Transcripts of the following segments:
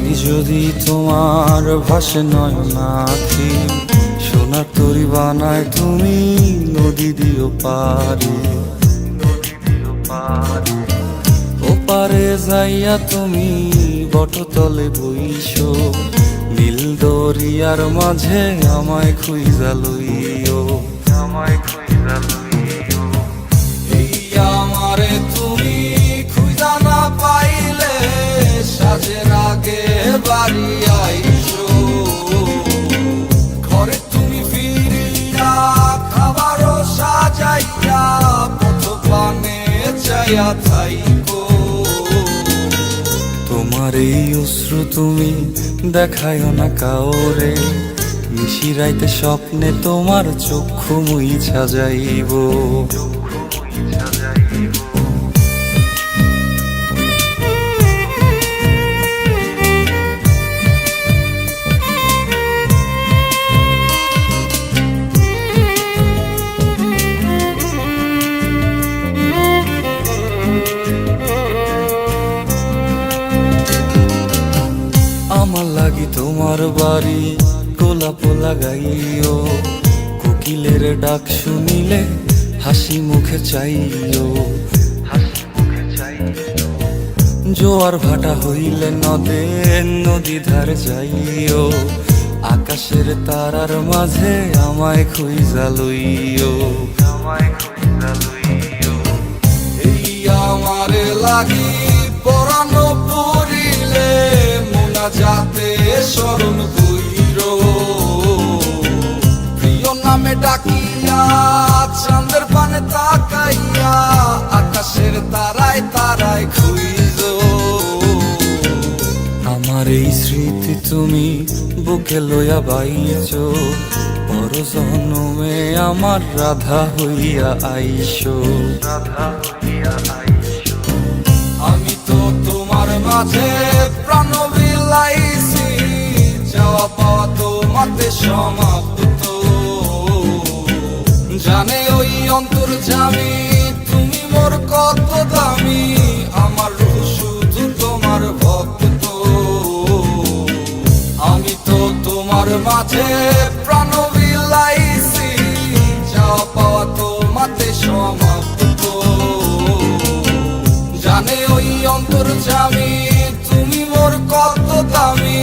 লাগি যদি তোমার ভাসে নয়নাখি, সোনার তরি বানায় তুমি নদী দিও পারে। ওপারে যাইয়া তুমি বটতলে বইসো, নীল দরিয়ার মাঝে আমায় খুঁজা লইও, আমায় খুঁজা লইও। এই আমারে তুমি খুঁজা না পাইলে সাজের আগে বাড়ি আইসো, ঘরে তুমি ফিরিয়া খাবারও সাজাইয়া পথ পানে চাইয়া থাইকো। তোমার এই অশ্রু তুমি দেখায় না কাউরে, নিশিরাইতে স্বপ্নে তোমার চক্ষু মুইছা যাইব। আমার লাগি তোমার বাড়ি গোলাপ লাগাইও, কোকিলের ডাক শুনিলে হাসি মুখে চাইও, হাসি মুখে চাইও। জোয়ার ভাটা হইলে নদে নদী ধার যাইও, আকাশের তারার মাঝে আমায় খুঁজা লইও, আমায় খুঁজা লইও। এই আমারে লাগি পরানো পড়িলে যাতে স্মরণ কইরো, প্রিয় নামে ডাকিয়া চাঁদের পানে তাকাইয়া আকাশের তারায় তারায় খুঁজো। আমার এই স্মৃতি তুমি বুকে লইয়া বাইছো, পর জন্মে আমার রাধা হইয়া আইসো, রাধা হইয়া আইসো। আমি তো তোমার মাঝে প্রাণ বিলাইছি, যাওয়া পাওয়া তোমাতে সমাপ্ত। জানে ওই অন্তর্যামী তুমি মোর কত দামি, আমার রূহ শুধু তোমার ভক্ত। আমি তো তোমার মাঝে প্রাণ বিলাইছি, যাওয়া পাওয়া তোমাতে সমাপ্ত। জানে ওই অন্তর্যামী তুমি মোর কত দামি,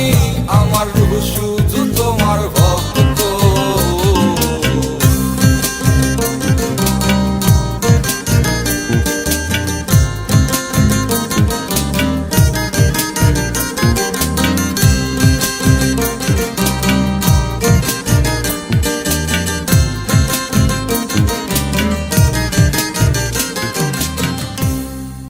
আমার রূহ